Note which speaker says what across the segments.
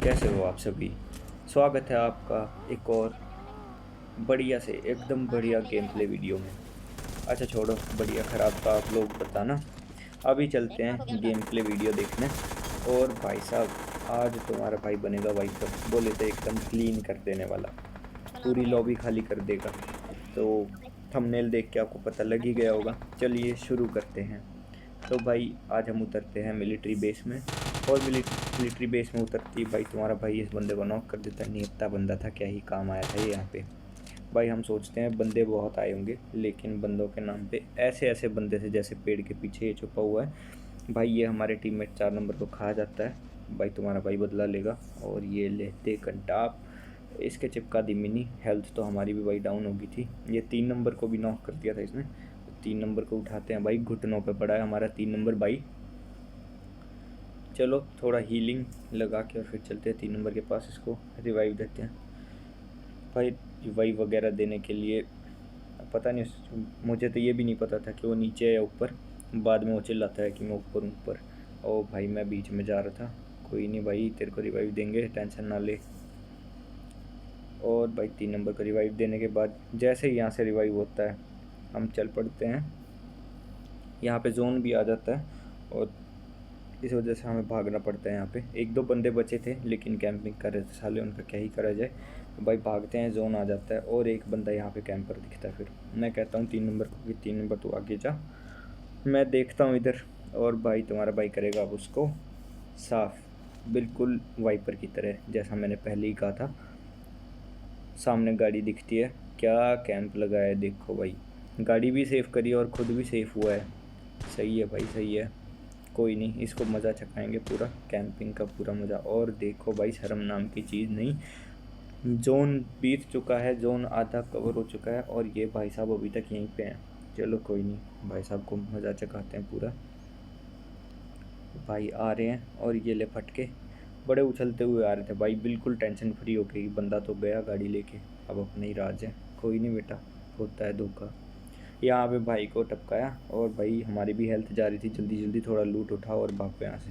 Speaker 1: कैसे हो आप सभी। स्वागत है आपका एक और बढ़िया से एकदम बढ़िया गेम प्ले वीडियो में। अच्छा छोड़ो बढ़िया ख़राब का आप लोग बताना। अभी चलते हैं गेम प्ले वीडियो देखने। और भाई साहब आज तुम्हारा भाई बनेगा वाइपर, बोले तो एकदम क्लीन कर देने वाला, पूरी लॉबी खाली कर देगा। तो थंबनेल देख के आपको पता लग ही गया होगा। चलिए शुरू करते हैं। तो भाई आज हम उतरते हैं मिलिट्री बेस में। और मिलिट्री बेस में उतरती ही भाई तुम्हारा भाई इस बंदे को नॉक कर देता है। निहत्ता बंदा था, क्या ही काम आया था ये यहाँ पे। भाई हम सोचते हैं बंदे बहुत आए होंगे, लेकिन बंदों के नाम पे ऐसे ऐसे बंदे थे जैसे पेड़ के पीछे ये छुपा हुआ है। भाई ये हमारे टीममेट 4 नंबर को खा जाता है। भाई तुम्हारा भाई बदला लेगा और ये लेते कंटाप इसके चिपका दी मिनी। हेल्थ तो हमारी भी भाई डाउन हो गई थी। ये 3 नंबर को भी नॉक कर दिया था इसने। 3 नंबर को उठाते हैं भाई, घुटनों पे पड़ा है हमारा 3 नंबर भाई। चलो थोड़ा हीलिंग लगा के और फिर चलते हैं 3 नंबर के पास, इसको रिवाइव देते हैं। भाई रिवाइव वगैरह देने के लिए पता नहीं, मुझे तो ये भी नहीं पता था कि वो नीचे है या ऊपर। बाद में वो चिल्लाता है कि मैं ऊपर हूँ ऊपर। ओ भाई मैं बीच में जा रहा था। कोई नहीं भाई तेरे को रिवाइव देंगे, टेंशन ना ले। और भाई 3 नंबर को रिवाइव देने के बाद जैसे ही यहाँ से रिवाइव होता है हम चल पड़ते हैं। यहाँ पे जोन भी आ जाता है और इस वजह से हमें भागना पड़ता है। यहाँ पे 1-2 बंदे बचे थे लेकिन कैंपिंग कर रहे थे साले, उनका क्या ही करा जाए। तो भाई भागते हैं, जोन आ जाता है और एक बंदा यहाँ पे कैंपर दिखता है। फिर मैं कहता हूँ 3 नंबर को कि 3 नंबर तू आगे जा, मैं देखता हूँ इधर। और भाई तुम्हारा भाई करेगा अब उसको साफ़, बिल्कुल वाइपर की तरह जैसा मैंने पहले ही कहा था। सामने गाड़ी दिखती है, क्या कैंप लगाया है देखो भाई। गाड़ी भी सेफ़ करी और ख़ुद भी सेफ़ हुआ है। सही है भाई सही है। कोई नहीं, इसको मज़ा चखाएंगे पूरा, कैंपिंग का पूरा मज़ा। और देखो भाई शर्म नाम की चीज़ नहीं। जोन बीत चुका है, जोन आधा कवर हो चुका है और ये भाई साहब अभी तक यहीं पे हैं। चलो कोई नहीं, भाई साहब को मज़ा चखाते हैं पूरा। भाई आ रहे हैं और ये ले फटके बड़े उछलते हुए आ रहे थे भाई, बिल्कुल टेंशन फ्री होके। बंदा तो गया गाड़ी लेके, अब अपने ही राज है। कोई नहीं बेटा, होता है धोखा। यहाँ पे भाई को टपकाया और भाई हमारी भी हेल्थ जा रही थी। जल्दी जल्दी थोड़ा लूट उठा और भाग पे यहाँ से।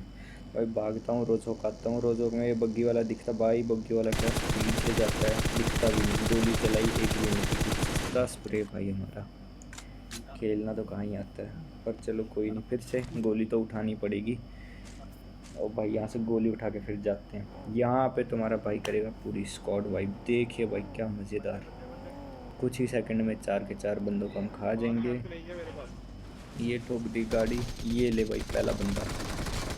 Speaker 1: भाई भागता हूँ, रोज़ो खाता हूँ। रोज़ो में ये बग्गी वाला दिखता, भाई बग्गी वाला क्या स्पीड से जाता है, दिखता भी नहीं। गोली चलाई एक भी नहीं दिखी। इसका स्प्रे भाई हमारा खेलना तो कहाँ ही आता है। पर चलो कोई नहीं, फिर से गोली तो उठानी पड़ेगी। और भाई यहाँ से गोली उठा के फिर जाते हैं। यहाँ पे तुम्हारा भाई करेगा पूरी स्क्वाड वाइप। देखिए भाई क्या मज़ेदार, कुछ ही सेकंड में 4 के 4 बंदों को हम खा जाएंगे। ये ठोक दी गाड़ी, ये ले भाई पहला बंदा।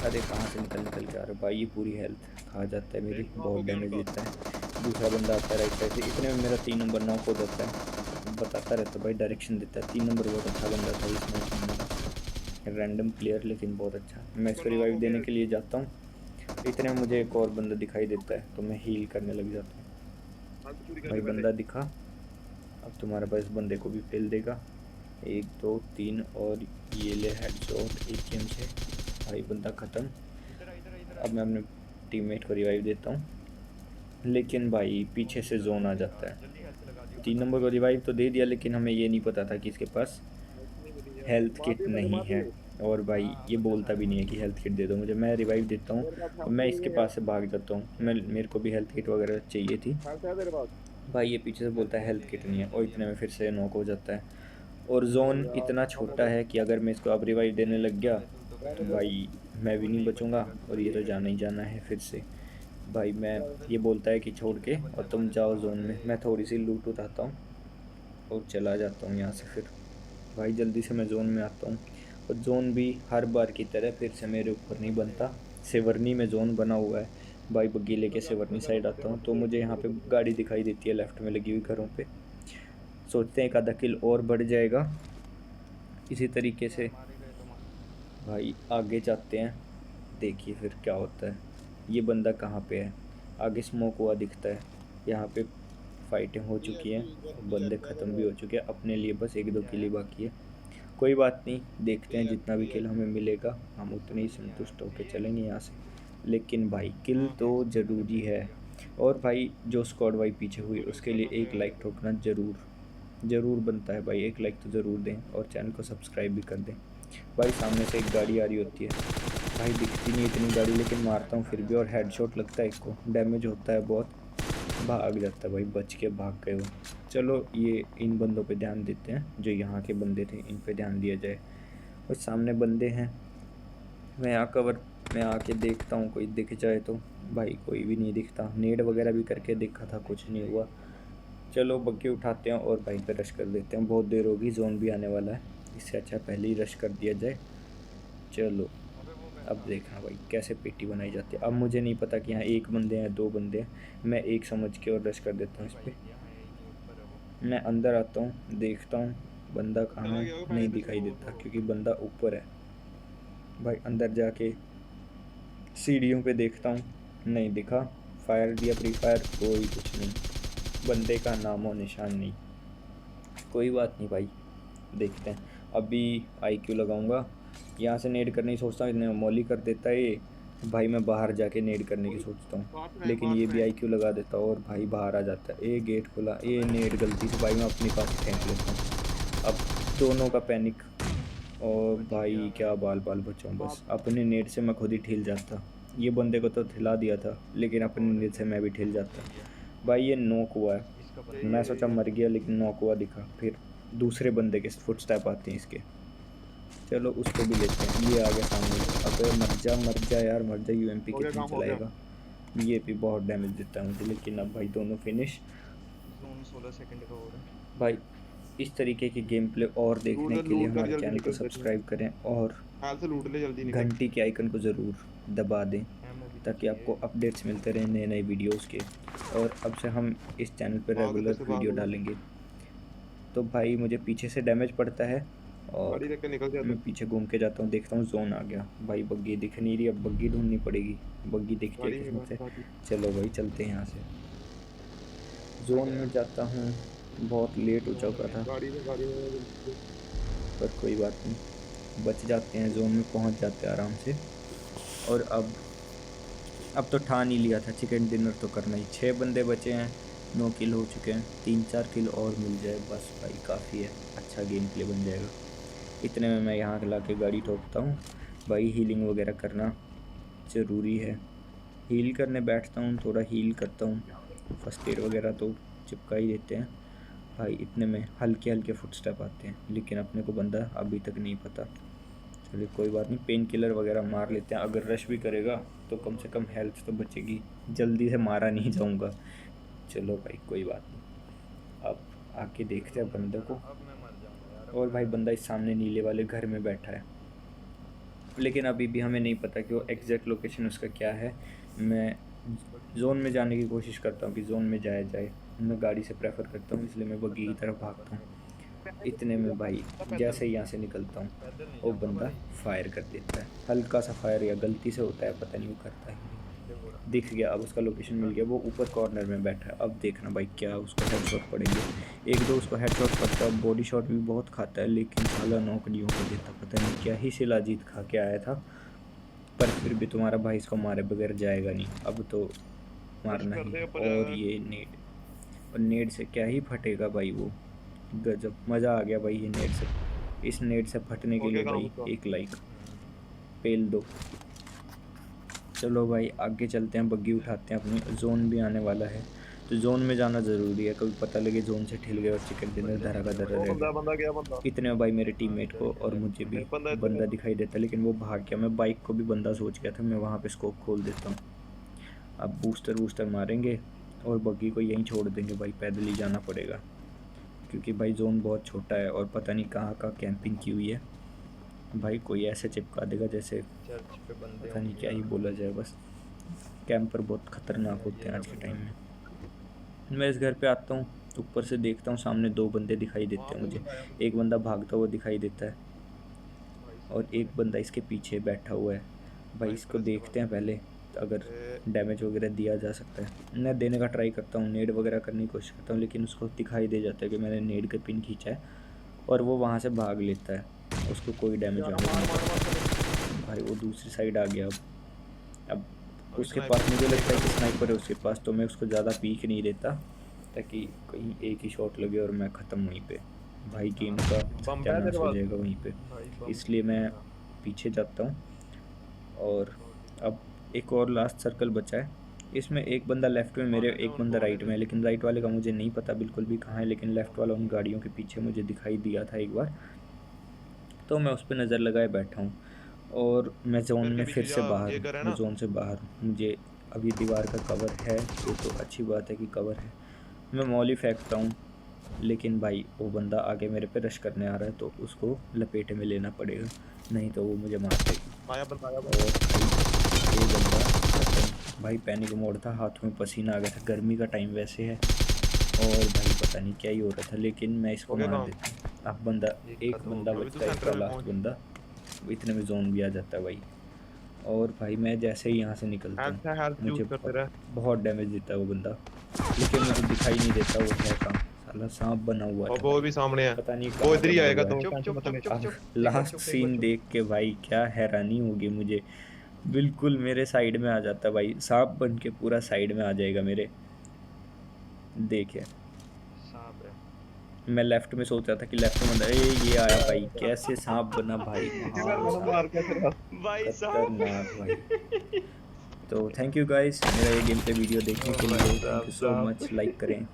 Speaker 1: अरे कहाँ से निकल के आ रहा है भाई, ये पूरी हेल्थ खा जाता है मेरी, बहुत डैमेज देता है। दूसरा बंदा आता है राइट साइड से, इतने में मेरा 3 नंबर नॉक हो जाता है। बताता रहता भाई, डायरेक्शन देता है। 3 नंबर बहुत अच्छा बंदा था इसमें, रैंडम प्लेयर लेकिन बहुत अच्छा। मैं इसको रिवाइव देने के लिए जाता हूँ, इतने में मुझे एक और बंदा दिखाई देता है तो मैं हील करने लग जाता हूँ। भाई बंदा दिखा, अब तुम्हारे पास बंदे को भी फेल देगा। 1 2 3 और ये ले हेडशॉट एक गेम से। भाई बंदा ख़त्म। अब मैं अपने टीममेट को रिवाइव देता हूँ, लेकिन भाई पीछे से जोन आ जाता है। 3 नंबर को रिवाइव तो दे दिया, लेकिन हमें ये नहीं पता था कि इसके पास हेल्थ किट नहीं है। और भाई ये बोलता भी नहीं है कि हेल्थ किट दे दो मुझे। मैं रिवाइव देता हूँ और मैं इसके पास से भाग जाता हूँ। मेरे को भी हेल्थ किट वगैरह चाहिए थी। भाई ये पीछे से बोलता है हेल्थ किट नहीं है और इतने में फिर से नॉक हो जाता है। और जोन इतना छोटा है कि अगर मैं इसको अब रिवाइव देने लग गया तो भाई मैं भी नहीं बचूंगा और ये तो जाना ही जाना है फिर से। भाई मैं ये बोलता है कि छोड़ के और तुम जाओ जोन में। मैं थोड़ी सी लूट उठाता हूँ और चला जाता हूँ यहाँ से। फिर भाई जल्दी से मैं जोन में आता हूँ और जोन भी हर बार की तरह फिर से मेरे ऊपर नहीं बनता। सेवर्नी में जोन बना हुआ है। भाई बग्गी लेके सेवर्नी साइड आता हूँ तो मुझे यहाँ पे गाड़ी दिखाई देती है लेफ़्ट में लगी हुई घरों पे। सोचते हैं एक आधा किल और बढ़ जाएगा इसी तरीके से। भाई आगे जाते हैं, देखिए फिर क्या होता है। ये बंदा कहाँ पे है, आगे स्मोक हुआ दिखता है। यहाँ पे फाइटिंग हो चुकी है, बंदे ख़त्म भी हो चुके हैं। अपने लिए बस 1-2 किल ही बाकी है। कोई बात नहीं, देखते हैं जितना भी किल हमें मिलेगा हम उतने ही संतुष्ट होकर चलेंगे यहाँ से। लेकिन भाई किल तो ज़रूरी है। और भाई जो स्क्वाड वाइप पीछे हुई उसके लिए एक लाइक ठोकना ज़रूर बनता है भाई। एक लाइक तो ज़रूर दें और चैनल को सब्सक्राइब भी कर दें। भाई सामने से एक गाड़ी आ रही होती है, भाई दिखती नहीं इतनी गाड़ी, लेकिन मारता हूँ फिर भी, और हेडशॉट लगता है, इसको डैमेज होता है बहुत, भाग जाता है भाई, बच के भाग गए वो। चलो ये इन बंदों पे ध्यान देते हैं, जो यहाँ के बंदे थे इन पे ध्यान दिया जाए। और सामने बंदे हैं, मैं यहाँ कवर में आके देखता हूँ कोई दिख जाए तो। भाई कोई भी नहीं दिखता, नेड वगैरह भी करके देखा था, कुछ नहीं हुआ। चलो बग्गी उठाते हैं और भाई पे रश कर देते हैं, बहुत देर होगी, जोन भी आने वाला है, इससे अच्छा पहले ही रश कर दिया जाए। चलो अब देखना भाई कैसे पेटी बनाई जाती है। अब मुझे नहीं पता कि यहाँ एक बंदे हैं दो बंदे हैं, मैं एक समझ के और रश कर देता हूँ इस पर। मैं अंदर आता हूँ, देखता हूँ बंदा कहाँ है, नहीं दिखाई देता क्योंकि बंदा ऊपर है। भाई अंदर जाके सीढ़ियों पे देखता हूँ, नहीं दिखा, फायर दिया प्री फायर, कोई कुछ नहीं, बंदे का नामो निशान नहीं। कोई बात नहीं भाई, देखते हैं। अभी आईक्यू लगाऊंगा, यहाँ से नेड करने की सोचता हूँ, इतने मॉली कर देता है ये। भाई मैं बाहर जाके नेड करने की सोचता हूँ, लेकिन ये भी आईक्यू लगा देता है और भाई बाहर आ जाता है। ये गेट खुला, ये नेड गलती से भाई मैं अपने पास ही फेंक लेता हूँ। अब दोनों का पैनिक, और भाई क्या बाल बाल बचाऊँ, बस अपने नेट से मैं खुद ही ठिल जाता। ये बंदे को तो ठिला दिया था, लेकिन अपने नेट से मैं भी ठिल जाता। भाई ये नॉक हुआ है, मैं सोचा मर गया, लेकिन नॉक हुआ दिखा। फिर दूसरे बंदे के फुटस्टेप आते हैं इसके, चलो उसको भी लेते हैं। ये आ गया सामने, अबे मर जा यार, मर जा, यूएमपी कितनी चलाएगा। ये भी बहुत डैमेज देता है मुझे, लेकिन अब भाई दोनों फिनिश।
Speaker 2: 16 सेकंड का हो रहा है
Speaker 1: भाई इस तरीके के गेम प्ले और देखने के लिए
Speaker 2: लूट कर
Speaker 1: हमारे
Speaker 2: जल्दी
Speaker 1: चैनल को
Speaker 2: निकल
Speaker 1: सब्सक्राइब करें और
Speaker 2: हाल से लूट ले जल्दी निकल
Speaker 1: घंटी के आइकन को ज़रूर दबा दें,
Speaker 2: एमओ भी
Speaker 1: ताकि
Speaker 2: चाहिए
Speaker 1: आपको अपडेट्स मिलते रहें नए नए वीडियोस के। और अब से हम इस चैनल पर
Speaker 2: भाग इधर
Speaker 1: रेगुलर
Speaker 2: से
Speaker 1: वीडियो
Speaker 2: भाग
Speaker 1: डालेंगे। तो भाई मुझे पीछे से डैमेज पड़ता है,
Speaker 2: गाड़ी
Speaker 1: और
Speaker 2: लेकर निकल जा
Speaker 1: मैं
Speaker 2: तू
Speaker 1: पीछे घूम के जाता हूँ, देखता हूँ जोन आ गया। भाई बग्गी दिख नहीं रही, अब बग्गी ढूंढनी पड़ेगी, बग्गी दिखती है
Speaker 2: गाड़ी
Speaker 1: किस्मत
Speaker 2: निकाल
Speaker 1: से।
Speaker 2: साथी
Speaker 1: चलो भाई चलते हैं यहाँ से, जोन में जाता हूँ। बहुत लेट हो चुका था,
Speaker 2: गाड़ी में जल्दी से।
Speaker 1: पर कोई बात नहीं, बच जाते हैं, जोन में पहुँच जाते हैं आराम से। और अब तो ठान ही लिया था चिकन डिनर तो करना ही। 6 बंदे बचे हैं, 9 किल हो चुके हैं, 3-4 किल और मिल जाए बस भाई काफ़ी है, अच्छा गेम प्ले बन जाएगा। इतने में मैं यहाँ ला के गाड़ी ठोकता हूँ। भाई हीलिंग वगैरह करना ज़रूरी है, हील करने बैठता हूँ, थोड़ा हील करता हूँ, फर्स्ट एड वगैरह तो चिपका ही देते हैं। भाई इतने में हल्के हल्के फुटस्टेप आते हैं, लेकिन अपने को बंदा अभी तक नहीं पता। चलिए कोई बात नहीं, पेन किलर वगैरह मार लेते हैं, अगर रश भी करेगा तो कम से कम हेल्थ तो बचेगी, जल्दी से मारा नहीं जाऊँगा। चलो भाई कोई बात नहीं, अब आके देखते हैं बंदे को।
Speaker 2: अब मैं मर जाऊंगा यार
Speaker 1: और भाई बंदा इस सामने नीले वाले घर में बैठा है, लेकिन अभी भी हमें नहीं पता कि वो एग्जैक्ट लोकेशन उसका क्या है। मैं जोन में जाने की कोशिश करता हूँ कि जोन में जाया जाए, मैं गाड़ी से प्रेफर करता हूँ, इसलिए मैं बग्गी की तरफ भागता हूँ। इतने में भाई जैसे ही यहाँ से निकलता हूँ,
Speaker 2: पैदल नहीं
Speaker 1: वो
Speaker 2: जाऊंगा
Speaker 1: बंदा
Speaker 2: भाई
Speaker 1: फायर कर देता है, हल्का सा फायर, या गलती से होता है पता नहीं, वो करता है। दिख गया, अब उसका लोकेशन मिल गया, वो ऊपर कॉर्नर में बैठा है। अब देखना भाई क्या उसको हेडशॉट पड़ेंगे, एक दो उसको हेडशॉट पड़ता है, बॉडी शॉट भी बहुत खाता है, लेकिन साला नॉक नहीं होकर देता, पता नहीं क्या ही शिलाजीत खा के आया था। पर फिर भी तुम्हारा भाई इसको मारे बगैर जाएगा नहीं, अब तो
Speaker 2: पुश
Speaker 1: मारना
Speaker 2: कर
Speaker 1: ही
Speaker 2: दे
Speaker 1: है।
Speaker 2: ऊपर
Speaker 1: और ये नेड, और नेड से क्या ही फटेगा भाई वो, गजब मज़ा आ गया भाई ये नेड से। इस नेड से फटने के
Speaker 2: हो
Speaker 1: लिए
Speaker 2: गया काम
Speaker 1: भाई
Speaker 2: उसका
Speaker 1: एक लाइक पेल दो। चलो भाई आगे चलते हैं, बग्गी उठाते हैं अपनी, जोन भी आने वाला है, तो जोन में जाना ज़रूरी है, कभी पता लगे जोन से ठिल गए और चिकन डिनर धरा का धरा
Speaker 2: वो
Speaker 1: रह गया।
Speaker 2: बंदा गया बंदा
Speaker 1: इतने में भाई मेरे टीममेट को और मुझे भी
Speaker 2: बंदा इधर है
Speaker 1: बंदा दिखाई देता, लेकिन वो भाग गया। मैं बाइक को भी बंदा सोच गया था, मैं वहाँ पे स्कोप खोल देता हूँ। अब बूस्टर वूस्टर मारेंगे और बग्गी को यहीं छोड़ देंगे भाई, पैदल ही जाना पड़ेगा, क्योंकि भाई जोन बहुत छोटा है और पता नहीं कहाँ कहाँ कैंपिंग की हुई है। भाई कोई ऐसे चिपका देगा जैसे
Speaker 2: चर्च पे बंदे
Speaker 1: पता नहीं
Speaker 2: होंगे
Speaker 1: क्या ही
Speaker 2: यार
Speaker 1: बोला जाए, बस कैंपर बहुत ख़तरनाक
Speaker 2: ये
Speaker 1: होते हैं
Speaker 2: रहा
Speaker 1: आज के
Speaker 2: बंदा
Speaker 1: टाइम में। मैं इस घर पे आता हूँ, ऊपर से देखता हूँ, सामने 2 बंदे दिखाई
Speaker 2: वहां
Speaker 1: देते हैं
Speaker 2: पे
Speaker 1: मुझे,
Speaker 2: बंदा आया
Speaker 1: एक बंदा भागता हुआ दिखाई देता है,
Speaker 2: भाई
Speaker 1: और
Speaker 2: साहब
Speaker 1: एक बंदा इसके पीछे बैठा हुआ है। भाई इसको
Speaker 2: स्नाइपर
Speaker 1: देखते हैं पहले, तो अगर
Speaker 2: ए,
Speaker 1: डैमेज वगैरह दिया जा सकता है। मैं देने का ट्राई करता हूँ, नेड वगैरह करने की कोशिश करता हूँ, लेकिन उसको दिखाई दे जाता है कि मैंने नेड का पिन खींचा है, और वो वहाँ से भाग लेता है, उसको कोई डैमेज
Speaker 2: यार
Speaker 1: वैमेज
Speaker 2: मार
Speaker 1: नहीं
Speaker 2: मार मार
Speaker 1: पड़ता।
Speaker 2: चले
Speaker 1: भाई वो दूसरी साइड आ गया। अब
Speaker 2: अभी
Speaker 1: उसके
Speaker 2: स्नाइपर
Speaker 1: पास मुझे
Speaker 2: देख
Speaker 1: लगता है
Speaker 2: रहा
Speaker 1: कि
Speaker 2: तू
Speaker 1: स्नाइपर है उसके पास, तो मैं उसको ज़्यादा पीक नहीं देता, ताकि कहीं एक ही शॉट लगे और मैं ख़त्म वहीं पे, भाई गेम का
Speaker 2: बम है तेरे
Speaker 1: सत्यानाश हो
Speaker 2: पास
Speaker 1: जाएगा वहीं पे।
Speaker 2: भाई बम
Speaker 1: इसलिए
Speaker 2: चाहिए
Speaker 1: मैं
Speaker 2: था
Speaker 1: पीछे जाता हूँ, और अब एक और लास्ट सर्कल बचा है। इसमें एक बंदा लेफ़्ट में मेरे, एक बंदा राइट में है, लेकिन राइट वाले का मुझे नहीं पता बिल्कुल भी कहाँ है, लेकिन लेफ़्ट वाला उन गाड़ियों के पीछे मुझे दिखाई दिया था एक बार, तो मैं उस पर नज़र लगाए बैठा हूँ। और मैं जोन में फिर से बाहर हूँ, मैं जोन से बाहर हूँ। मुझे अभी दीवार का कवर है, ये तो अच्छी बात है कि कवर है। मैं मौली फेंकता हूँ, लेकिन भाई वो बंदा आगे मेरे पे रश करने आ रहा है, तो उसको लपेटे में लेना पड़ेगा, नहीं तो वो मुझे मार देगा।
Speaker 2: आया बंदा आया
Speaker 1: और भाई ये बंदा खत्म। भाई पैनिक मोड था, हाथों में पसीना आ गया था, गर्मी का टाइम वैसे है, और भाई पता नहीं क्या ही हो रहा था, लेकिन मैं इसको
Speaker 2: हो गया
Speaker 1: मार
Speaker 2: काम।
Speaker 1: देता हूँ। अब बंदा, एक
Speaker 2: खत्म हो
Speaker 1: बंदा
Speaker 2: गया। अभी तो
Speaker 1: बचता है,
Speaker 2: सेंटर
Speaker 1: इसका
Speaker 2: में
Speaker 1: लास्ट
Speaker 2: पहुंच।
Speaker 1: बंदा, इतने में जोन भी आ जाता है भाई। और भाई मैं जैसे ही यहाँ से निकलता
Speaker 2: हेल्थ है,
Speaker 1: हूँ,
Speaker 2: हेल्थ
Speaker 1: मुझे
Speaker 2: यूज करते रहे।
Speaker 1: बहुत डैमेज देता है वो बंदा, लेकिन मुझे दिखाई नहीं देता वो है कहाँ। साला सांप बना हुआ
Speaker 2: और
Speaker 1: था
Speaker 2: वो
Speaker 1: भाई,
Speaker 2: भी सामने है,
Speaker 1: पता नहीं
Speaker 2: वो
Speaker 1: कहाँ
Speaker 2: इधर ही
Speaker 1: बना
Speaker 2: आएगा,
Speaker 1: हुआ है।
Speaker 2: तुम टेंशन मत ले।
Speaker 1: अब लास्ट सीन देख के भाई क्या हैरानी होगी मुझे, बिल्कुल मेरे साइड में आ जाता भाई, सांप बन के पूरा साइड में आ जाएगा मेरे। देखे,
Speaker 2: सांप है
Speaker 1: मैं लेफ्ट में सोच रहा था कि लेफ्ट में बंदा, ये आया भाई, कैसे सांप बना भाई, भाई
Speaker 2: मार
Speaker 1: साहब,
Speaker 2: कैसे रहा भाई साहब।
Speaker 1: खतरनाक भाई। तो थैंक यू गाइस मेरा ये गेम प्ले वीडियो देखने के लिए, थैंक यू सो
Speaker 2: साहब
Speaker 1: मच, लाइक करें।